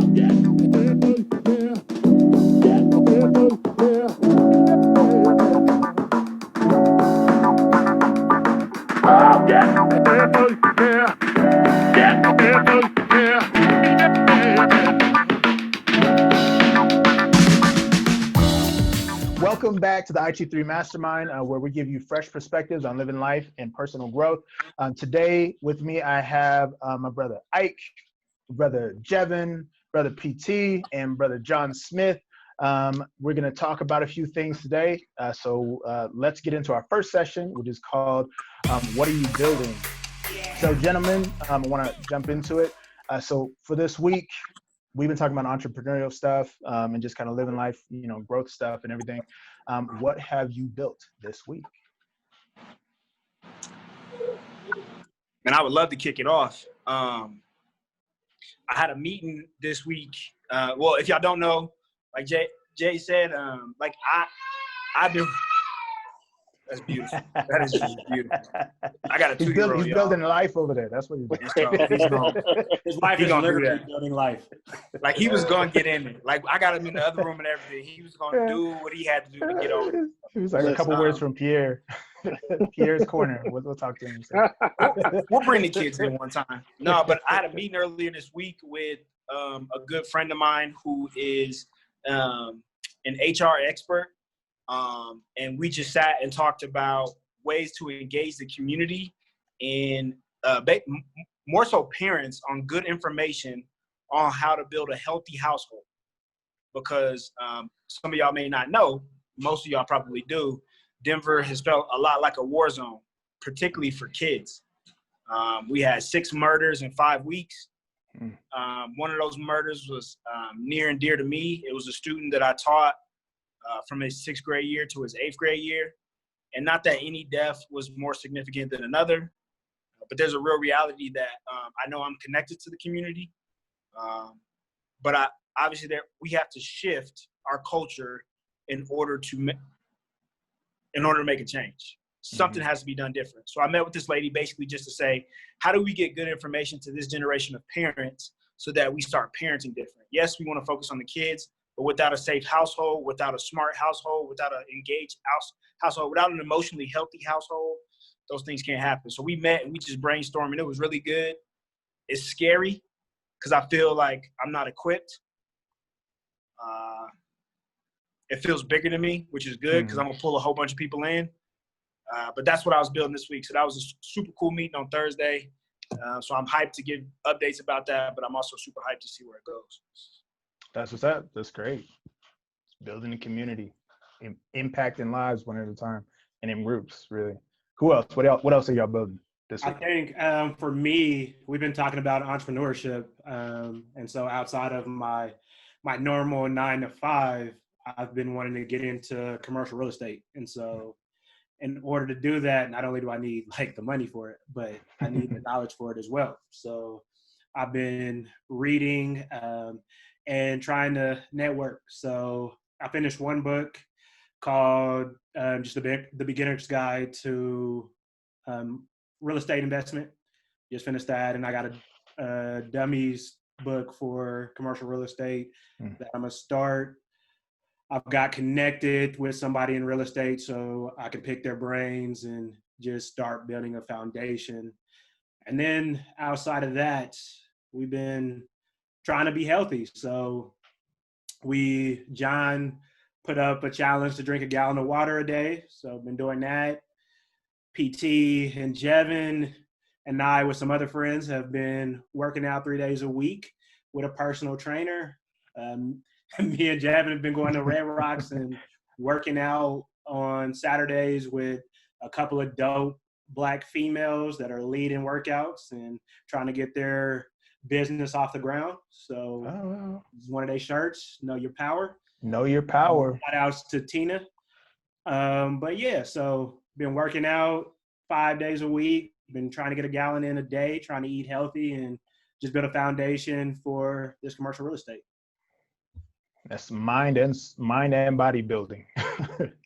Welcome back to the IT3 Mastermind, where we give you fresh perspectives on living life and personal growth. Today with me, I have my brother Ike, brother Jevin, brother PT, and brother John Smith. We're going to talk about a few things today. So let's get into our first session, which is called, What Are You Building? So gentlemen, I want to jump into it. So for this week, we've been talking about entrepreneurial stuff and just kind of living life, growth stuff and everything. What have you built this week? And I would love to kick it off. I had a meeting this week. Well, if y'all don't know, like Jay said, I've been. That's beautiful. That is just beautiful. I got a 2-year-old. He's building life over there. That's what he's doing. His life is literally building life. Like he was gonna get in it. Like I got him in the other room and everything. He was gonna do what he had to do to get on. He was like a couple words from Pierre. Pierre's corner. We'll talk to him. We'll bring the kids in one time. No, but I had a meeting earlier this week with a good friend of mine who is an HR expert. And we just sat and talked about ways to engage the community and more so parents on good information on how to build a healthy household. Because some of y'all may not know, most of y'all probably do, Denver has felt a lot like a war zone, particularly for kids. We had 6 murders in 5 weeks. One of those murders was near and dear to me. It was a student that I taught from his 6th grade year to his 8th grade year. And not that any death was more significant than another, but there's a real reality that I know I'm connected to the community. But obviously we have to shift our culture in order to make a change. Something has to be done different. So I met with this lady basically just to say, how do we get good information to this generation of parents so that we start parenting different? Yes, we want to focus on the kids, but without a safe household, without a smart household, without an engaged household, without an emotionally healthy household, those things can't happen. So we met and we just brainstormed, and it was really good. It's scary because I feel like I'm not equipped. It feels bigger than me, which is good because I'm going to pull a whole bunch of people in. But that's what I was building this week. So that was a super cool meeting on Thursday. So I'm hyped to give updates about that, but I'm also super hyped to see where it goes. That's what's up. That's great. Building a community, impacting lives one at a time, and in groups, really. Who else? What else are y'all building this week? I think for me, we've been talking about entrepreneurship, and so outside of my normal 9 to 5, I've been wanting to get into commercial real estate, and so in order to do that, not only do I need like the money for it, but I need the knowledge for it as well. So I've been reading and trying to network. So I finished one book called just the Beginner's Guide to Real Estate Investment. Just finished that, and I got a dummies book for commercial real estate that I'm gonna start. I've got connected with somebody in real estate so I can pick their brains and just start building a foundation. And then outside of that, we've been trying to be healthy. So John put up a challenge to drink a gallon of water a day. So I've been doing that. PT and Jevin and I with some other friends have been working out 3 days a week with a personal trainer. Me and Jevin have been going to Red Rocks and working out on Saturdays with a couple of dope Black females that are leading workouts and trying to get their business off the ground. So This is one of their shirts, Know Your Power. Know Your Power. Shout outs to Tina. But yeah, so been working out 5 days a week, been trying to get a gallon in a day, trying to eat healthy and just build a foundation for this commercial real estate. That's mind and body building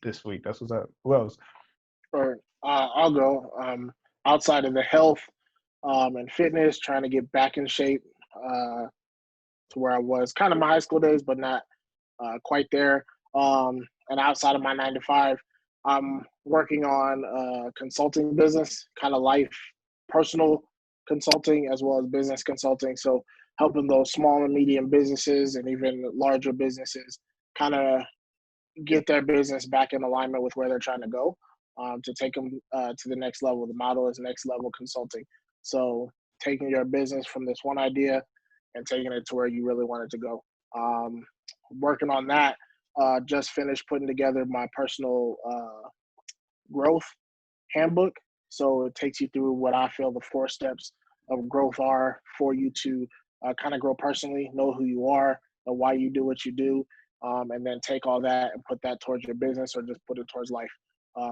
this week. That's what's up. Who else? Or I'll go. Outside of the health and fitness, trying to get back in shape. to where I was kind of my high school days, but not quite there. And outside of my 9 to 5, I'm working on a consulting business, kind of life, personal consulting as well as business consulting. So helping those small and medium businesses and even larger businesses kind of get their business back in alignment with where they're trying to go, to take them to the next level. The model is next level consulting. So taking your business from this one idea and taking it to where you really want it to go. Working on that. Just finished putting together my personal growth handbook. So it takes you through what I feel the 4 steps of growth are for you to kind of grow personally, know who you are, know why you do what you do, and then take all that and put that towards your business or just put it towards life.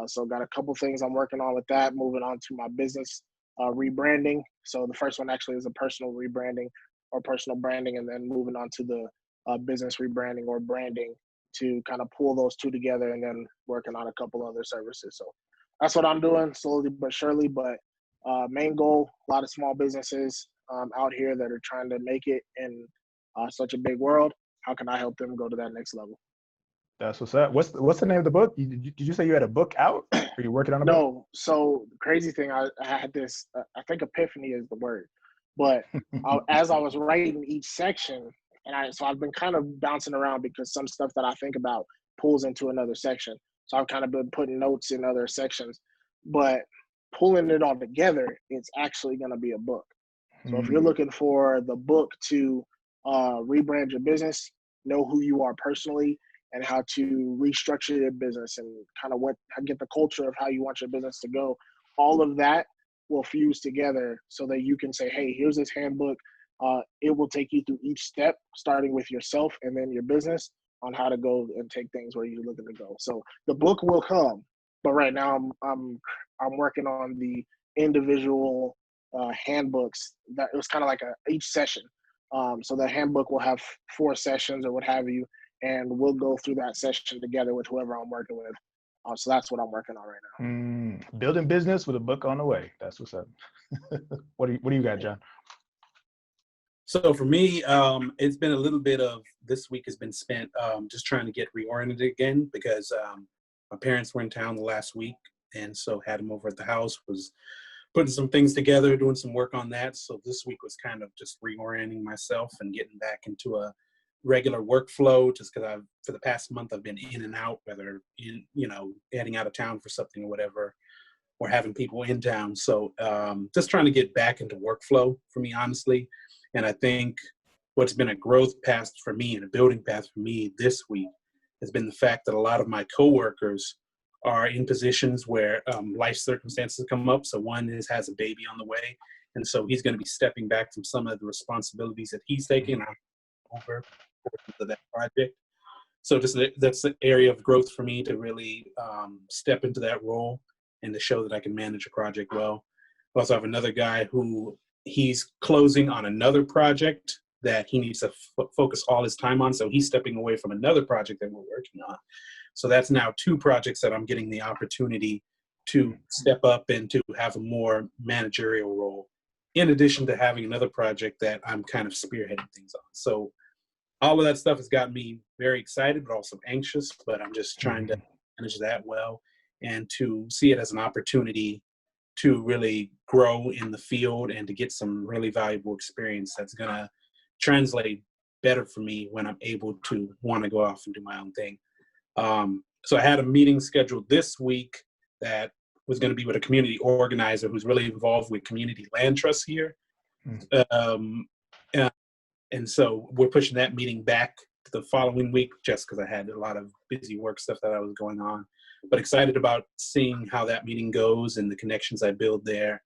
So got a couple things I'm working on with that, moving on to my business rebranding. So the first one actually is a personal rebranding or personal branding, and then moving on to the business rebranding or branding to kind of pull those two together, and then working on a couple other services. So that's what I'm doing slowly but surely. But main goal, a lot of small businesses out here that are trying to make it in such a big world. How can I help them go to that next level? That's what's up. What's the name of the book? Did you say you had a book out? Are you working on a book? No. So the crazy thing, I had this, I think epiphany is the word. But as I was writing each section, so I've been kind of bouncing around because some stuff that I think about pulls into another section. So I've kind of been putting notes in other sections. But pulling it all together, it's actually going to be a book. So if you're looking for the book to rebrand your business, know who you are personally, and how to restructure your business and kind of get the culture of how you want your business to go, all of that will fuse together so that you can say, hey, here's this handbook. It will take you through each step, starting with yourself and then your business, on how to go and take things where you're looking to go. So the book will come, but right now I'm working on the individual handbooks. That it was kind of like each session. So the handbook will have 4 sessions or what have you, and we'll go through that session together with whoever I'm working with. So that's what I'm working on right now. Building business with a book on the way. That's what's up. What do you got, John? So for me, it's been a little bit of this week has been spent just trying to get reoriented again, because my parents were in town the last week, and so had them over at the house, was putting some things together, doing some work on that. So this week was kind of just reorienting myself and getting back into a regular workflow, just because for the past month I've been in and out, whether heading out of town for something or whatever, or having people in town. So just trying to get back into workflow for me, honestly. And I think what's been a growth path for me and a building path for me this week has been the fact that a lot of my coworkers are in positions where life circumstances come up. So one has a baby on the way, and so he's going to be stepping back from some of the responsibilities that he's taking over to that project. So that's the area of growth for me, to really step into that role and to show that I can manage a project well. I also have another guy who he's closing on another project that he needs to focus all his time on. So he's stepping away from another project that we're working on. So that's now 2 projects that I'm getting the opportunity to step up and to have a more managerial role, in addition to having another project that I'm kind of spearheading things on. So all of that stuff has got me very excited, but also anxious, but I'm just trying to manage that well and to see it as an opportunity to really grow in the field and to get some really valuable experience that's going to translate better for me when I'm able to want to go off and do my own thing. So I had a meeting scheduled this week that was going to be with a community organizer who's really involved with community land trusts here. And so we're pushing that meeting back to the following week, just because I had a lot of busy work stuff that I was going on. But excited about seeing how that meeting goes and the connections I build there.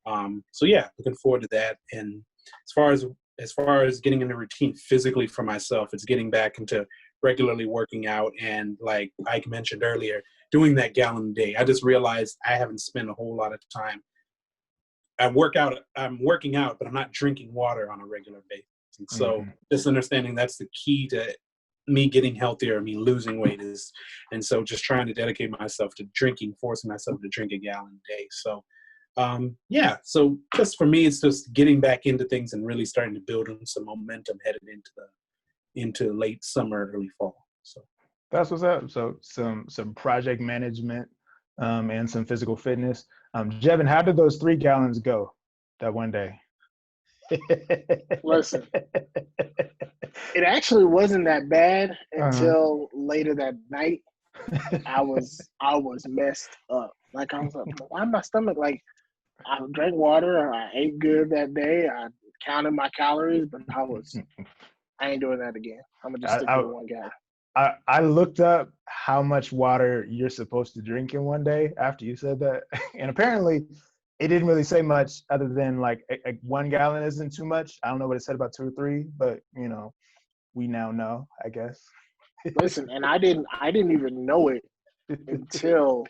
So yeah, looking forward to that. And as far as getting in a routine physically for myself, it's getting back into regularly working out, and like Ike mentioned earlier, doing that gallon a day. I just realized I haven't spent a whole lot of time. I'm working out, but I'm not drinking water on a regular basis. And so just understanding that's the key to me getting healthier, me losing weight is, and so just trying to dedicate myself to drinking, forcing myself to drink a gallon a day. So Yeah, so just for me, it's just getting back into things and really starting to build on some momentum headed into late summer, early fall. So That's what's up. So some project management and some physical fitness. Jevin, how did those 3 gallons go that one day? Listen, it actually wasn't that bad Uh-huh. until later that night. I was messed up. Like, I was like, why my stomach? Like, I drank water. I ate good that day. I counted my calories, but I ain't doing that again. I'm gonna just stick to the 1 gallon. I looked up how much water you're supposed to drink in one day after you said that, and apparently it didn't really say much other than like 1 gallon isn't too much. I don't know what it said about 2 or 3, but we now know, I guess. Listen, and I didn't even know it until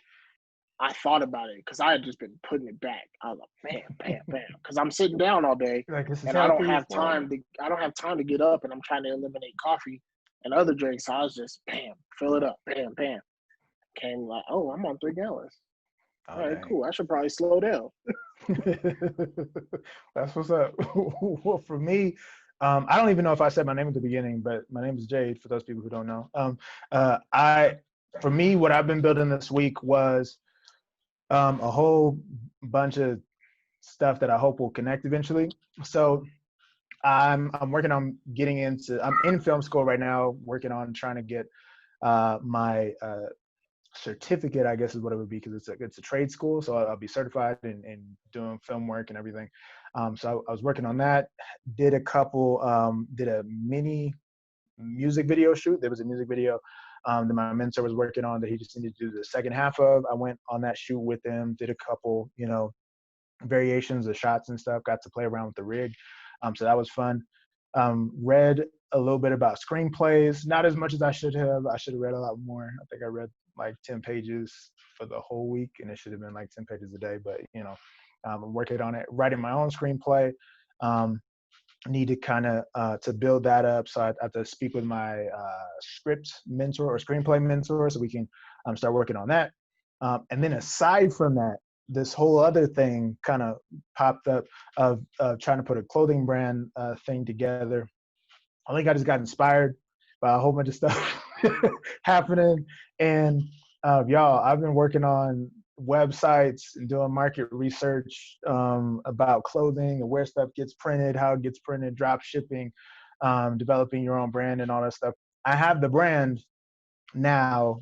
I thought about it, because I had just been putting it back. I was like, bam, because I'm sitting down all day, Like, this is and I don't healthy, have time to get up, and I'm trying to eliminate coffee and other drinks. So I was just bam, fill it up, bam. Came like, oh, I'm on 3 gallons. Oh, All right, dang. cool. I should probably slow down. That's what's up. Well, for me, I don't even know if I said my name at the beginning, but my name is Jade, for those people who don't know. For me, what I've been building this week was a whole bunch of stuff that I hope will connect eventually. So I'm working on I'm in film school right now, working on trying to get my certificate, I guess is what it would be, because it's a trade school, so I'll be certified in doing film work and everything. So I was working on that. Did a mini music video shoot. There was a music video that my mentor was working on that he just needed to do the second half of. I went on that shoot with him, did a couple, variations of shots and stuff, got to play around with the rig. So that was fun. Read a little bit about screenplays, not as much as I should have. I should have read a lot more. I think I read like 10 pages for the whole week, and it should have been like 10 pages a day, but I'm working on it, writing my own screenplay. Need to kind of to build that up, so I have to speak with my script mentor or screenplay mentor so we can start working on that. And then aside from that, this whole other thing kind of popped up of trying to put a clothing brand thing together. I think I just got inspired by a whole bunch of stuff happening. And y'all, I've been working on websites and doing market research about clothing and where stuff gets printed, how it gets printed, drop shipping, developing your own brand and all that stuff. I have the brand now,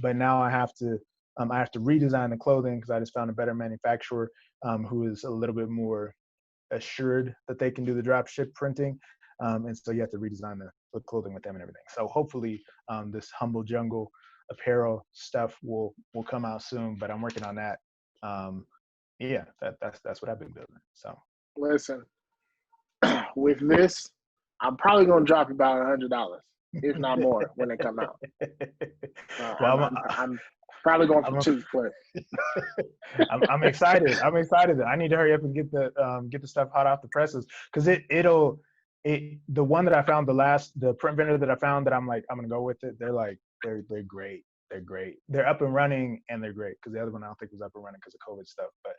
but now I have to redesign the clothing, because I just found a better manufacturer who is a little bit more assured that they can do the drop ship printing. And so you have to redesign the clothing with them and everything. So hopefully this Humble Jungle apparel stuff will come out soon, but I'm working on that. Yeah, that's what I've been building. So Listen, with this, I'm probably gonna drop about $100, if not more, when they come out. Well, I'm probably going for cheap, but I'm excited. I'm excited. I need to hurry up and get the stuff hot off the presses, because the one that I found, the print vendor that I found that I'm gonna go with it. They're great. They're great. They're up and running, and they're great, because the other one I don't think was up and running because of COVID stuff. But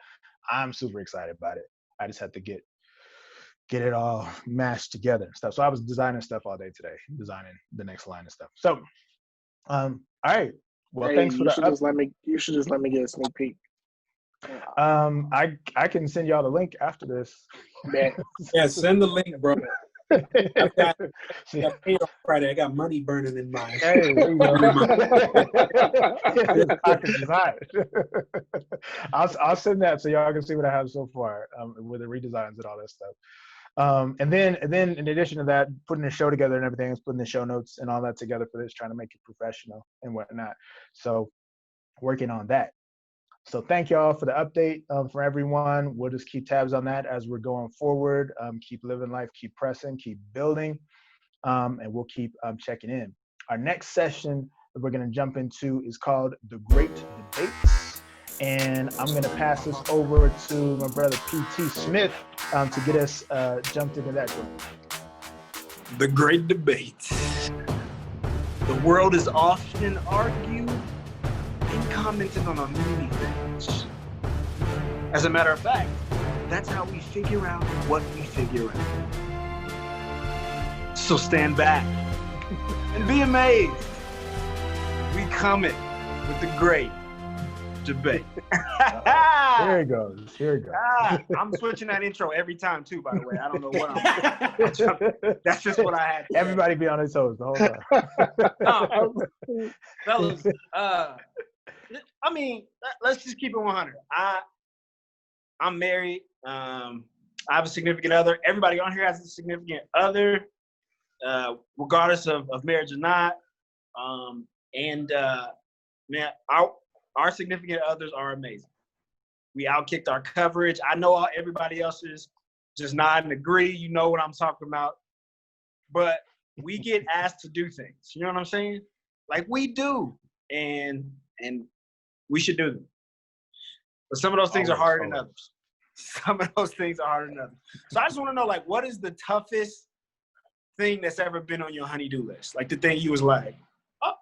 I'm super excited about it. I just had to get it all mashed together and stuff. So I was designing stuff all day today, designing the next line and stuff. So, all right. Well, hey, thanks for you should just let me get a sneak peek. I can send y'all the link after this. yeah, send the link, bro. I got paid on Friday. I got money burning in my. Hey, there you go. I'll send that so y'all can see what I have so far with the redesigns and all that stuff. And then in addition to that, putting the show together and everything, putting the show notes and all that together for this, trying to make it professional and whatnot. So working on that. So thank y'all for the update for everyone. We'll just keep tabs on that as we're going forward. Keep living life, keep pressing, keep building, and we'll keep checking in. Our next session that we're going to jump into is called The Great Debates. And I'm going to pass this over to my brother P.T. Smith to get us jumped into that group. The Great Debates. The world is often argued and commented on many things. As a matter of fact, that's how we figure out what we figure out. So stand back and be amazed. We coming with the great debate. Here it goes. Here it goes. I'm switching that intro every time too, by the way. I don't know what I'm That's just what I had. Everybody be on their toes the whole time. Fellas, I mean, let's just keep it 100. I'm married. I have a significant other. Everybody on here has a significant other, regardless of marriage or not. Man, our significant others are amazing. We outkicked our coverage. I know everybody else is just nod and agree. You know what I'm talking about. But we get asked to do things. You know what I'm saying? Like we do. And we should do them. But some of those things are harder than others. Some of those things are harder than others. So I just want to know, like, what is the toughest thing that's ever been on your honey-do list? Like the thing you was like, oh,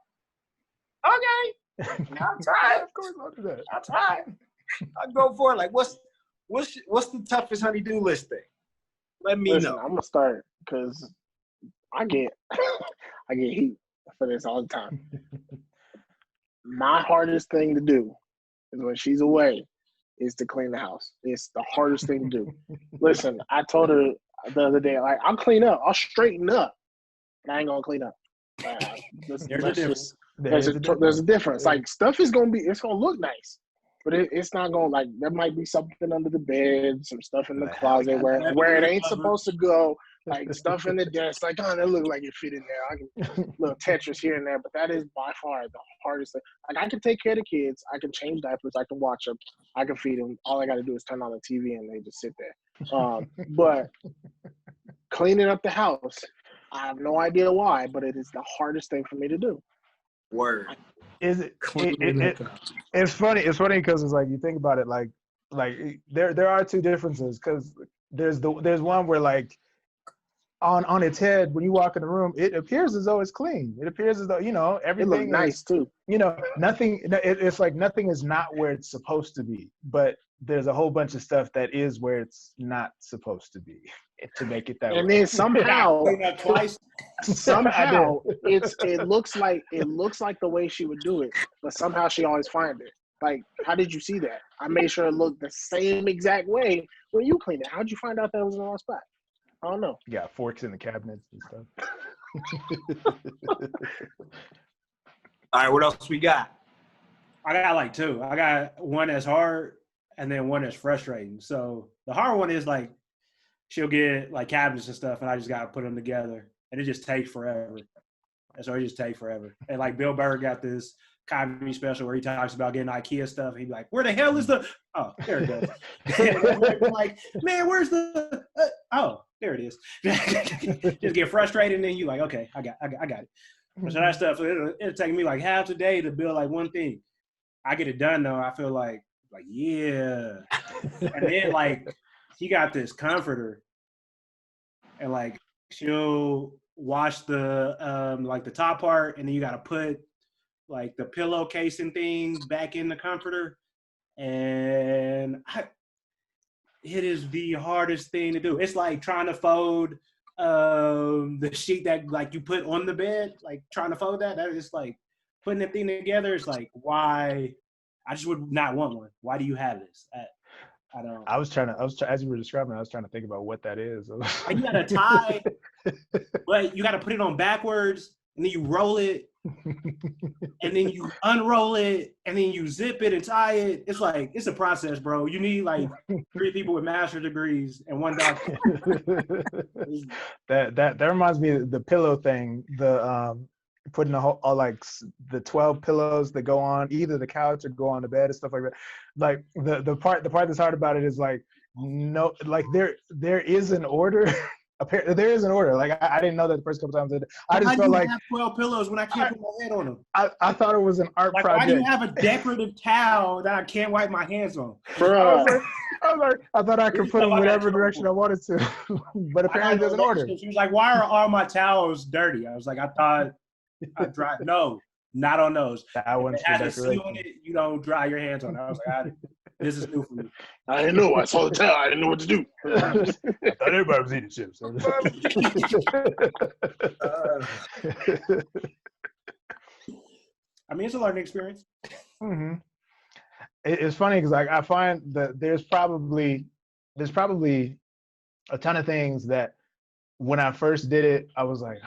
okay. I'll try. Of course, I'll do that. I'll try. I'll go for it. Like, what's the toughest honey-do list thing? Let me know. I'm gonna start because I get heat for this all the time. My hardest thing to do is when she's away is to clean the house. It's the hardest thing to do. Listen, I told her the other day, like, I'll clean up, I'll straighten up, but I ain't gonna clean up. There's a difference. Like, stuff is gonna look nice, but it's not gonna, like, there might be something under the bed, some stuff in the closet where it ain't supposed to go, like stuff in the desk, like, oh, that look like it fit in there. I can little Tetris here and there, but that is by far the hardest thing. Like, I can take care of the kids, I can change diapers, I can watch them, I can feed them. All I got to do is turn on the TV and they just sit there. But cleaning up the house, I have no idea why, but it is the hardest thing for me to do. Word. Is it? It's funny. It's funny because it's like you think about it. Like there are two differences because there's one where, like, on its head, when you walk in the room, it appears as though it's clean. It appears as though, you know, everything it looks nice too. You know, nothing. It's like nothing is not where it's supposed to be, but there's a whole bunch of stuff that is where it's not supposed to be to make it that way. And then somehow, somehow it looks like the way she would do it, but somehow she always finds it. Like, how did you see that? I made sure it looked the same exact way when you cleaned it. How'd you find out that it was in the wrong spot? I don't know. You got forks in the cabinets and stuff. All right, what else we got? I got like two. I got one that's hard and then one that's frustrating. So the hard one is, like, she'll get, like, cabinets and stuff, and I just got to put them together, and it just takes forever. And so it just takes forever. And, like, Bill Burr got this comedy special where he talks about getting IKEA stuff. He'd be like, where the hell is the – oh, there it goes. Like, man, where's the oh, there it is. Just get frustrated, and then you like, okay, I got it. So that stuff, it'll take me, like, half a day to build, like, one thing. I get it done, though. I feel like, yeah. And then, like, he got this comforter, and, like, she'll wash the like the top part, and then you got to put, like, the pillowcase and things back in the comforter, and it is the hardest thing to do. It's like trying to fold the sheet that, like, you put on the bed, like, trying to fold that is like putting the thing together. It's like, why? I just would not want one. Why do you have this? I don't. I was trying to, as you were describing, I was trying to think about what that is. Like, you got to tie, but you got to put it on backwards, and then you roll it, and then you unroll it, and then you zip it and tie it. It's like, it's a process, bro. You need, like, 3 people with master's degrees and 1 doctor. that reminds me of the pillow thing. The putting like the 12 pillows that go on either the couch or go on the bed and stuff like that. Like, the part that's hard about it is, like, no, like, there is an order. There is an order. Like, I didn't know that the first couple times. I just felt like, have 12 pillows when I can't put my head on them. I thought it was an art project. Why do you have a decorative towel that I can't wipe my hands on? I thought I could put them whatever direction I wanted to, but apparently there's an order. She was like, "Why are all my towels dirty?" I was like, "I thought I dry." No, not on those. That one's it has a seal on it. You don't dry your hands on it. I was like, This is new for me. I didn't know. I saw the tail. I didn't know what to do. I thought everybody was eating chips. I mean, it's a learning experience. Mm-hmm. It's funny because I find that there's probably a ton of things that when I first did it, I was like,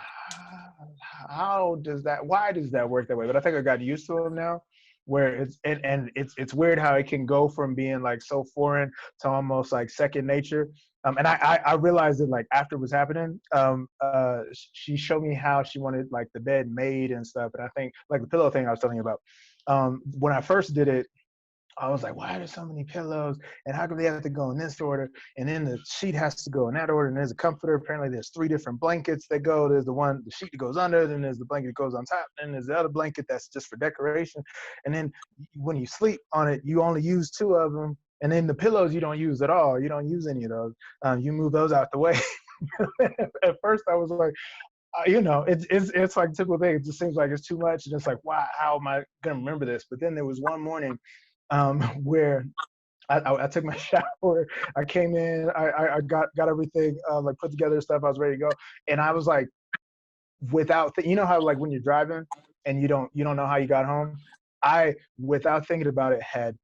why does that work that way? But I think I got used to them now, where it's weird how it can go from being like so foreign to almost like second nature. And I realized it like after it was happening. She showed me how she wanted like the bed made and stuff. And I think like the pillow thing I was telling you about. When I first did it, I was like, why are there so many pillows? And how come they have to go in this order? And then the sheet has to go in that order. And there's a comforter. Apparently there's 3 different blankets that go. There's the sheet that goes under, then there's the blanket that goes on top, then there's the other blanket that's just for decoration. And then when you sleep on it, you only use 2 of them. And then the pillows you don't use at all. You don't use any of those. You move those out the way. At first I was like, it's like a typical thing. It just seems like it's too much. And it's like, wow, how am I going to remember this? But then there was one morning where I took my shower. I came in, I got everything like put together and stuff. I was ready to go. And I was like, you know how like when you're driving and you don't know how you got home? I, without thinking about it, had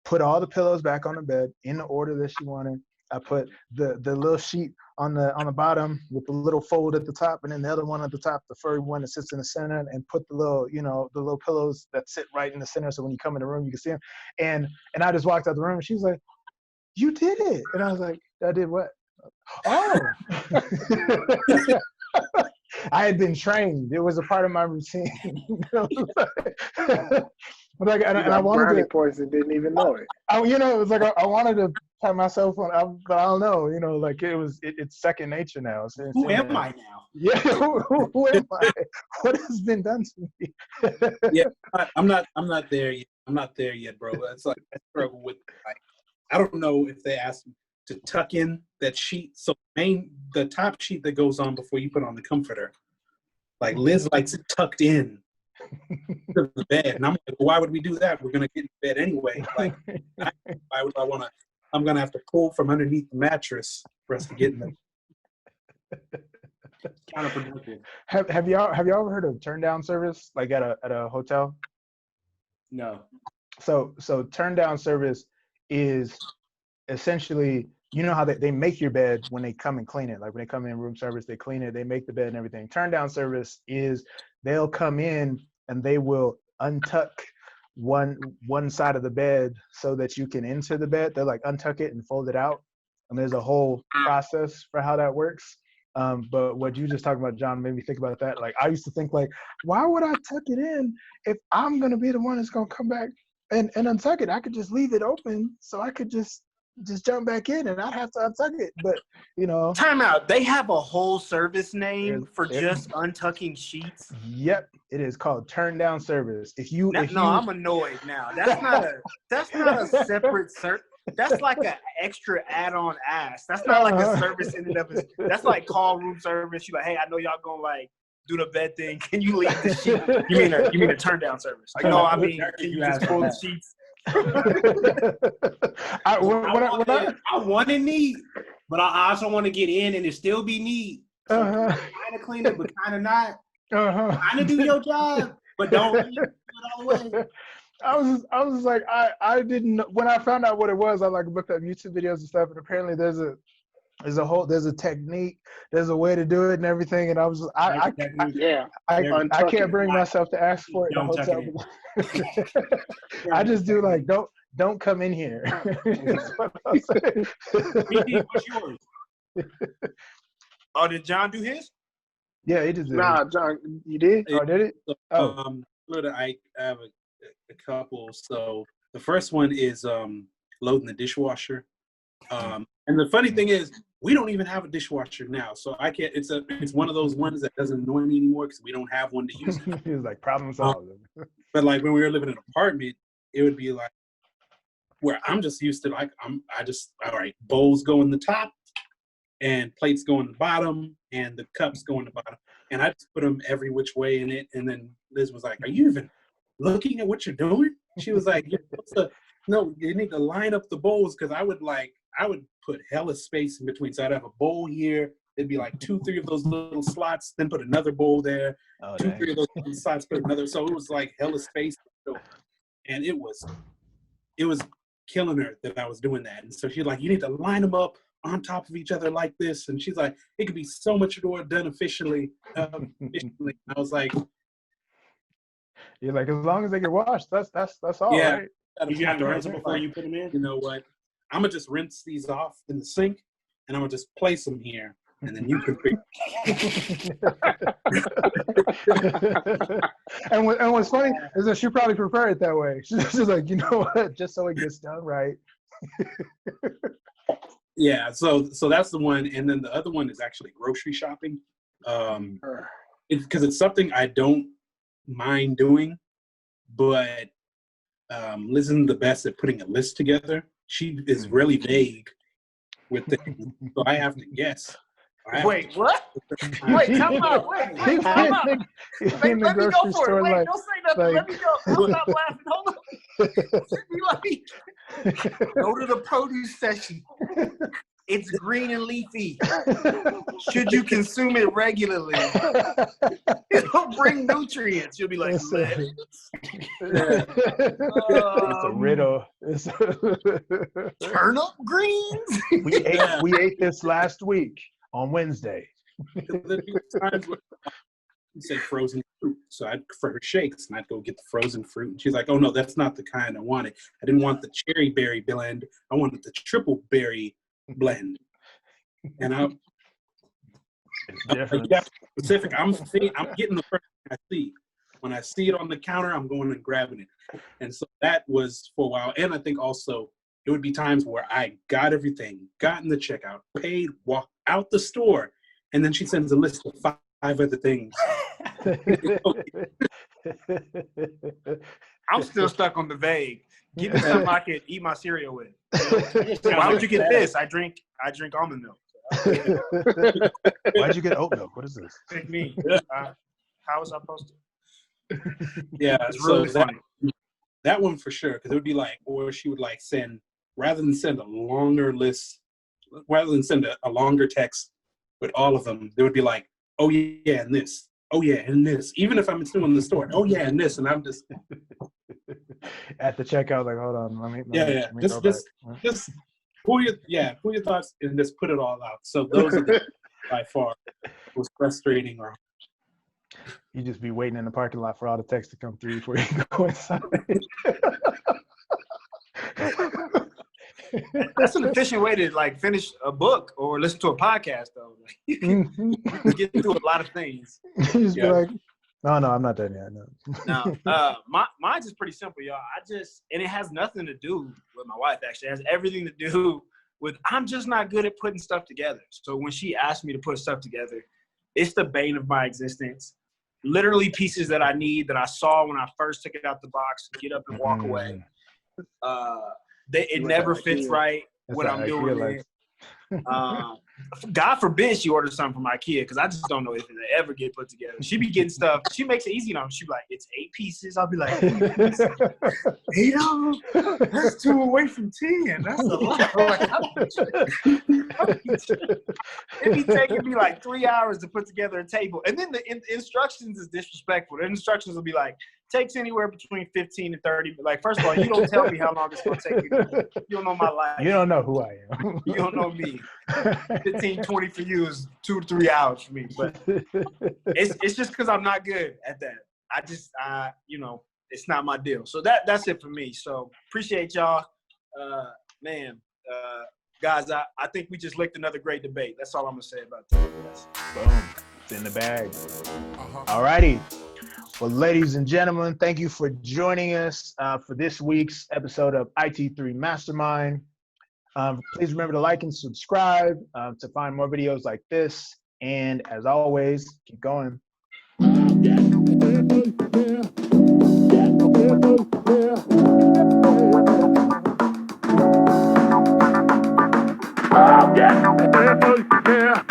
put all the pillows back on the bed in the order that she wanted. I put the little sheet on the bottom with the little fold at the top, and then the other one at the top, the furry one that sits in the center, and put the little pillows that sit right in the center, so when you come in the room you can see them. And I just walked out the room, and she was like, "You did it!" And I was like, "I did what?" Oh, I had been trained. It was a part of my routine. Like, and I wanted brownie to. points and didn't even know it. It was like I wanted to pat myself on, but I don't know. Like it's second nature now. Who am I now? Yeah, who am I? What has been done to me? Yeah, I'm not there yet. I'm not there yet, bro. It's like I struggle with like I don't know if they asked me to tuck in that sheet. So the top sheet that goes on before you put on the comforter. Like Liz likes it tucked in to the bed, and I'm like, why would we do that? We're gonna get in bed anyway. Like, why would I want to? I'm gonna have to pull from underneath the mattress for us to get in there. Counterproductive. Have y'all ever heard of turn down service like at a hotel? No. So turn down service is essentially, you know how they make your bed when they come and clean it. Like when they come in room service, they clean it, they make the bed and everything. Turn down service is they'll come in and they will untuck one side of the bed so that you can enter the bed. They'll like untuck it and fold it out. And there's a whole process for how that works. But what you just talking about, John, made me think about that. Like I used to think like, why would I tuck it in if I'm gonna be the one that's gonna come back and untuck it? I could just leave it open so I could just jump back in and I'd have to untuck it. But Time out. They have a whole service name for just untucking sheets. Yep, it is called turn down service. I'm annoyed now. That's not a separate service. That's like an extra add-on ask. That's not like a service in and of itself. That's like call room service. You're like, hey, I know y'all gonna like do the bed thing. Can you leave the sheet? You mean a turn down service? Like, no, I mean, can you just pull the sheets? I want it neat, but I also want to get in and it still be neat. So kind of clean it, but kind of not. Kind of do your job, but don't do it all the way. I was like, I didn't know. When I found out what it was, I like looked up YouTube videos and stuff, and apparently there's a technique, there's a way to do it and everything. And I was I can't bring myself to ask for it in a hotel. I just do like don't come in here. That's what I'll say. What's yours? Oh, did John do his? Yeah, he just did. Nah, John, you did? Oh, did it? Oh, I have a couple. So the first one is loading the dishwasher. And the funny thing is, we don't even have a dishwasher now, so I can't. It's one of those ones that doesn't annoy me anymore because we don't have one to use. He was like problem solved. But like when we were living in an apartment, it would be like where I'm just used to like all right, bowls go in the top, and plates go in the bottom, and the cups go in the bottom, and I just put them every which way in it. And then Liz was like, "Are you even looking at what you're doing?" She was like, "You're supposed to no, you need to line up the bowls because I would put hella space in between. So I'd have a bowl here. It'd be like 2-3 of those little slots, then put another bowl there. Oh, 2-3 of those little slots, put another. So it was like hella space. And it was killing her that I was doing that. And so she's like, you need to line them up on top of each other like this. And she's like, it could be so much more done efficiently. I was like, you're like, as long as they get washed, that's all, yeah. right? Did you have to rinse them before you put them in? You know what? I'm gonna just rinse these off in the sink, and I'm gonna just place them here, and then you can pick. And what's funny is that she probably prepared it that way. She's like, you know what? Just so it gets done right. Yeah, so that's the one, and then the other one is actually grocery shopping. Because it's something I don't mind doing, but Liz the best at putting a list together. She is really vague with things, so I have to guess. Wait, what? Wait, come on. Wait, time out. Let me go for it. Wait, don't say nothing. Let me go. I'll stop laughing. Hold on. Be like, go to the produce section. It's green and leafy. Should you consume it regularly? It'll bring nutrients. You'll be like, lettuce? It's a riddle. Turnip greens? We ate this last week on Wednesday. Times where you say frozen fruit, so for her shakes, and I'd go get the frozen fruit. And she's like, "Oh no, that's not the kind I wanted. I didn't want the cherry berry blend. I wanted the triple berry blend." And I'm specific. I'm getting the first thing I see. When I see it on the counter, I'm going and grabbing it. And so that was for a while. And I think also it would be times where I got everything, got in the checkout, paid, walked out the store, and then she sends a list of 5 other things. I'm still stuck on the vague. Give me something I could eat my cereal with. Why would you get this? I drink almond milk. Why'd you get oat milk? What is this? Pick me. How was I supposed to? Yeah, it's really funny. That one for sure, because it would be like, or she would like send, rather than send a longer list, rather than send a longer text with all of them, they would be like, oh yeah, and this. Oh yeah, and this. Even if I'm still in the store, oh yeah, and this, and I'm just at the checkout, like, hold on, let me just pull your thoughts and just put it all out. So those are by far most frustrating. Or you just be waiting in the parking lot for all the texts to come through before you go inside. That's an efficient way to like finish a book or listen to a podcast, though. Like, you can get through a lot of things. You just be like, no, I'm not done yet. No, mine's is pretty simple, y'all. And it has nothing to do with my wife. Actually, it has everything to do with I'm just not good at putting stuff together. So when she asked me to put stuff together, it's the bane of my existence. Literally pieces that I need that I saw when I first took it out the box, get up and walk away. It never fits right when I'm doing it. God forbid she orders something from IKEA, because I just don't know if it ever get put together. She be getting stuff. She makes it easy on me. She be like, it's 8 pieces. I'll be like, 8 of them? That's 2 away from 10. That's a lot. It be taking me like 3 hours to put together a table. And then the instructions is disrespectful. The instructions will be like, takes anywhere between 15 and 30. Like, first of all, you don't tell me how long it's going to take you. You don't know my life. You don't know who I am. You don't know me. 15, 20 for you is 2 to 3 hours for me. But it's just because I'm not good at that. It's not my deal. So that's it for me. So appreciate y'all. Guys, I think we just licked another great debate. That's all I'm going to say about that. Boom. It's in the bag. All righty. Well, ladies and gentlemen, thank you for joining us for this week's episode of IT3 Mastermind. Please remember to like and subscribe to find more videos like this. And as always, keep going. Yeah.